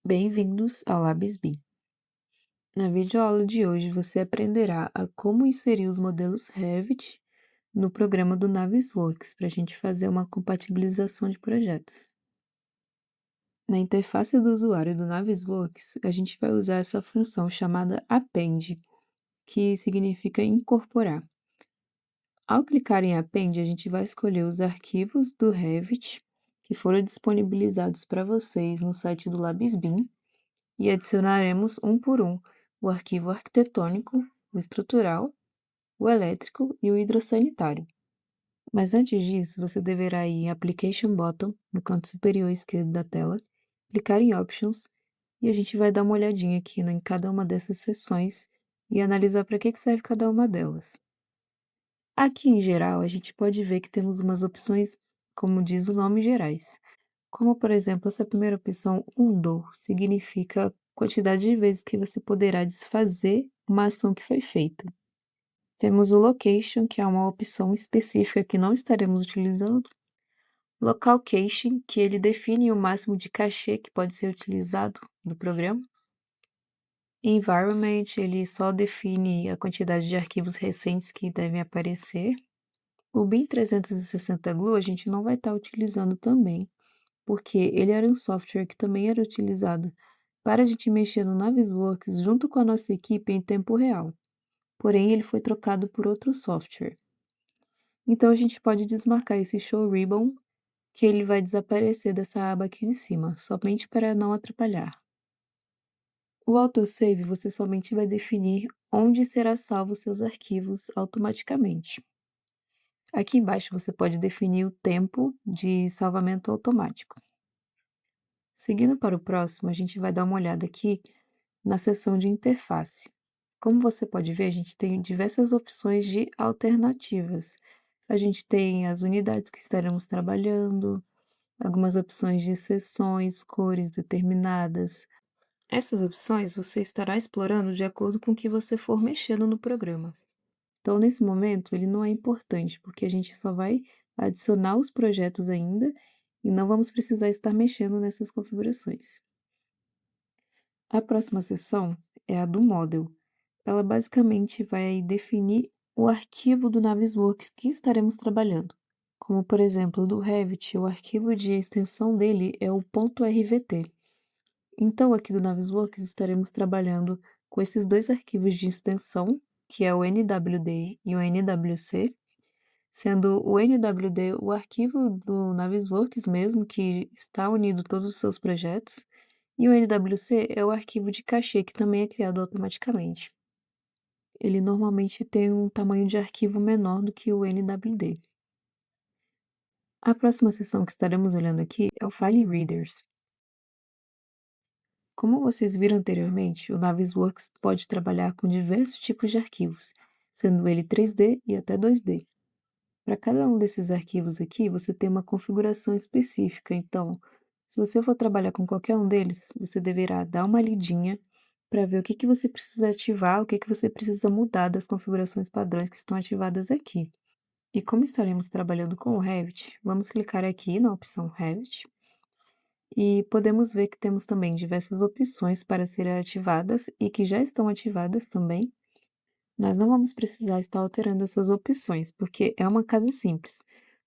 Bem-vindos ao LabsBeam. Na videoaula de hoje você aprenderá a como inserir os modelos Revit no programa do Navisworks para a gente fazer uma compatibilização de projetos. Na interface do usuário do Navisworks, a gente vai usar essa função chamada Append, que significa incorporar. Ao clicar em Append, a gente vai escolher os arquivos do Revit que foram disponibilizados para vocês no site do LabsBeam e adicionaremos um por um o arquivo arquitetônico, o estrutural, o elétrico e o hidrossanitário. Mas antes disso, você deverá ir em Application Button, no canto superior esquerdo da tela, clicar em Options e a gente vai dar uma olhadinha aqui em cada uma dessas seções e analisar para que serve cada uma delas. Aqui em geral, a gente pode ver que temos umas opções, como diz o nome, gerais. Como, por exemplo, essa primeira opção, undo, significa quantidade de vezes que você poderá desfazer uma ação que foi feita. Temos o location, que é uma opção específica que não estaremos utilizando. Local caching, que ele define o máximo de cachê que pode ser utilizado no programa. Environment, ele só define a quantidade de arquivos recentes que devem aparecer. O BIM 360 Glue a gente não vai estar utilizando também, porque ele era um software que também era utilizado para a gente mexer no Navisworks junto com a nossa equipe em tempo real. Porém, ele foi trocado por outro software. Então, a gente pode desmarcar esse Show Ribbon, que ele vai desaparecer dessa aba aqui de cima, somente para não atrapalhar. O autosave, você somente vai definir onde será salvo seus arquivos automaticamente. Aqui embaixo você pode definir o tempo de salvamento automático. Seguindo para o próximo, a gente vai dar uma olhada aqui na seção de interface. Como você pode ver, a gente tem diversas opções de alternativas. A gente tem as unidades que estaremos trabalhando, algumas opções de seções, cores determinadas. Essas opções você estará explorando de acordo com o que você for mexendo no programa. Então, nesse momento, ele não é importante, porque a gente só vai adicionar os projetos ainda e não vamos precisar estar mexendo nessas configurações. A próxima seção é a do Model. Ela basicamente vai definir o arquivo do Navisworks que estaremos trabalhando. Como, por exemplo, do Revit, o arquivo de extensão dele é o .rvt. Então, aqui do Navisworks estaremos trabalhando com esses dois arquivos de extensão, que é o NWD e o NWC, sendo o NWD o arquivo do Navisworks mesmo, que está unido a todos os seus projetos, e o NWC é o arquivo de cachê, que também é criado automaticamente. Ele normalmente tem um tamanho de arquivo menor do que o NWD. A próxima seção que estaremos olhando aqui é o File Readers. Como vocês viram anteriormente, o Navisworks pode trabalhar com diversos tipos de arquivos, sendo ele 3D e até 2D. Para cada um desses arquivos aqui, você tem uma configuração específica, então, se você for trabalhar com qualquer um deles, você deverá dar uma lidinha para ver o que você precisa ativar, o que você precisa mudar das configurações padrões que estão ativadas aqui. E como estaremos trabalhando com o Revit, vamos clicar aqui na opção Revit e podemos ver que temos também diversas opções para serem ativadas e que já estão ativadas também. Nós não vamos precisar estar alterando essas opções, porque é uma casa simples.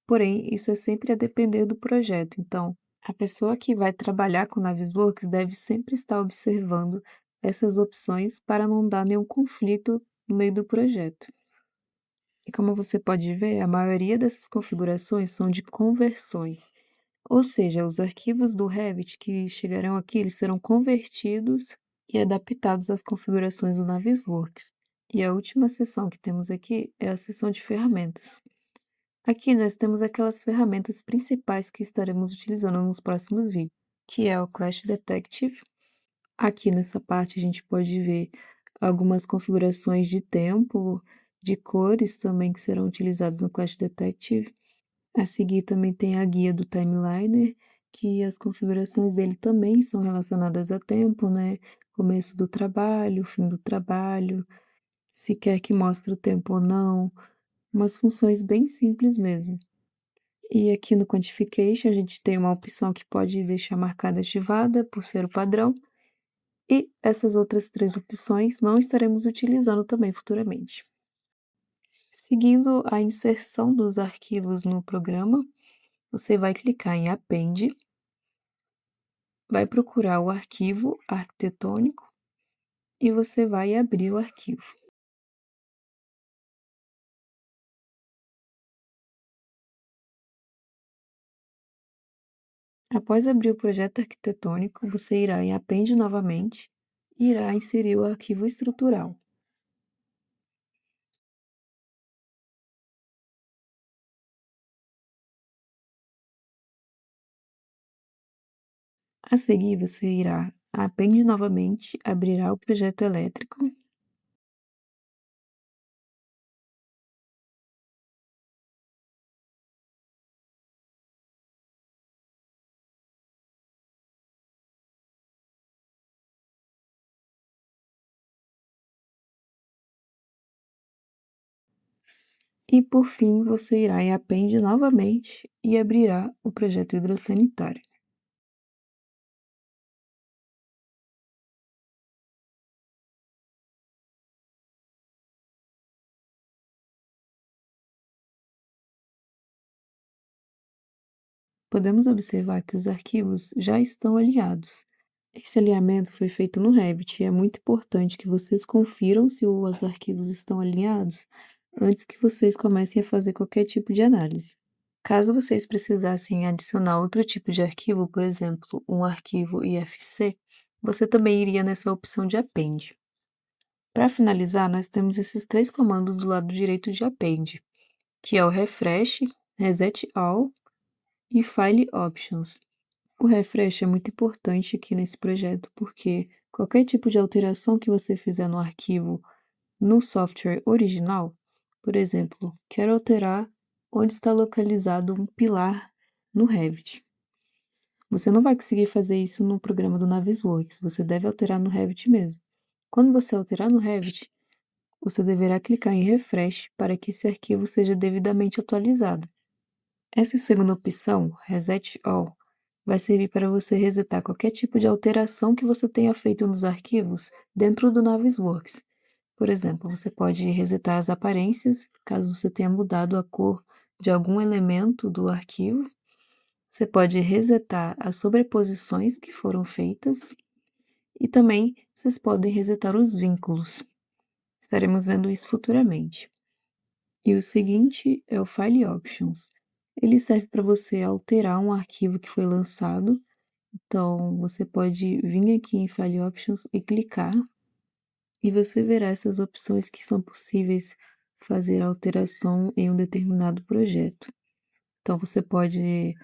Porém, isso é sempre a depender do projeto. Então, a pessoa que vai trabalhar com Navisworks deve sempre estar observando essas opções para não dar nenhum conflito no meio do projeto. E como você pode ver, a maioria dessas configurações são de conversões. Ou seja, os arquivos do Revit que chegarão aqui, eles serão convertidos e adaptados às configurações do Navisworks. E a última seção que temos aqui é a seção de ferramentas. Aqui nós temos aquelas ferramentas principais que estaremos utilizando nos próximos vídeos, que é o Clash Detective. Aqui nessa parte a gente pode ver algumas configurações de tempo, de cores também que serão utilizadas no Clash Detective. A seguir também tem a guia do Timeliner, que as configurações dele também são relacionadas a tempo, né? Começo do trabalho, fim do trabalho, se quer que mostre o tempo ou não, umas funções bem simples mesmo. E aqui no Quantification a gente tem uma opção que pode deixar marcada ativada por ser o padrão, E essas outras 3 opções não estaremos utilizando também futuramente. Seguindo a inserção dos arquivos no programa, você vai clicar em Append, vai procurar o arquivo arquitetônico e você vai abrir o arquivo. Após abrir o projeto arquitetônico, você irá em Append novamente e irá inserir o arquivo estrutural. A seguir, você irá a Append novamente, abrirá o projeto elétrico. E por fim, você irá em Append novamente e abrirá o projeto hidrossanitário. Podemos observar que os arquivos já estão alinhados. Esse alinhamento foi feito no Revit e é muito importante que vocês confiram se os arquivos estão alinhados antes que vocês comecem a fazer qualquer tipo de análise. Caso vocês precisassem adicionar outro tipo de arquivo, por exemplo, um arquivo IFC, você também iria nessa opção de Append. Para finalizar, nós temos esses 3 comandos do lado direito de Append, que é o Refresh, Reset All e File Options. O refresh é muito importante aqui nesse projeto, porque qualquer tipo de alteração que você fizer no arquivo no software original, por exemplo, quero alterar onde está localizado um pilar no Revit. Você não vai conseguir fazer isso no programa do Navisworks, você deve alterar no Revit mesmo. Quando você alterar no Revit, você deverá clicar em Refresh para que esse arquivo seja devidamente atualizado. Essa segunda opção, Reset All, vai servir para você resetar qualquer tipo de alteração que você tenha feito nos arquivos dentro do Navisworks. Por exemplo, você pode resetar as aparências, caso você tenha mudado a cor de algum elemento do arquivo. Você pode resetar as sobreposições que foram feitas e também vocês podem resetar os vínculos. Estaremos vendo isso futuramente. E o seguinte é o File Options. Ele serve para você alterar um arquivo que foi lançado. Então, você pode vir aqui em File Options e clicar, e você verá essas opções que são possíveis fazer alteração em um determinado projeto. Então, você pode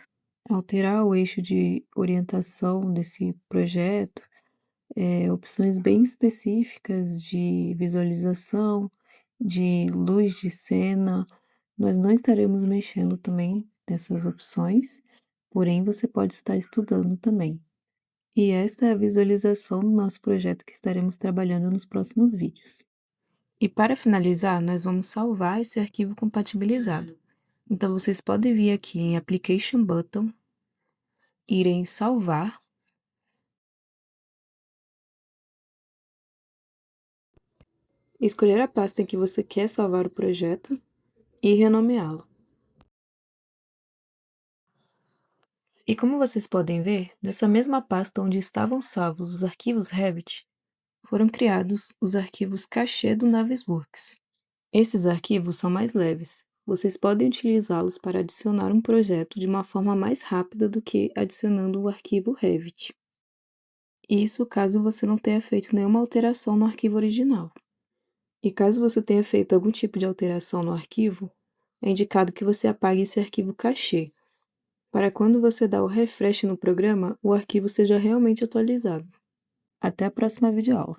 alterar o eixo de orientação desse projeto, opções bem específicas de visualização, de luz de cena. Nós não estaremos mexendo também nessas opções, porém você pode estar estudando também. E esta é a visualização do nosso projeto que estaremos trabalhando nos próximos vídeos. E para finalizar, nós vamos salvar esse arquivo compatibilizado. Então, vocês podem vir aqui em Application Button, ir em Salvar, escolher a pasta em que você quer salvar o projeto e renomeá-lo. E como vocês podem ver, nessa mesma pasta onde estavam salvos os arquivos Revit, foram criados os arquivos cachê do Navisworks. Esses arquivos são mais leves. Vocês podem utilizá-los para adicionar um projeto de uma forma mais rápida do que adicionando o arquivo Revit. Isso caso você não tenha feito nenhuma alteração no arquivo original. E caso você tenha feito algum tipo de alteração no arquivo, é indicado que você apague esse arquivo cachê, para quando você dá o refresh no programa, o arquivo seja realmente atualizado. Até a próxima videoaula.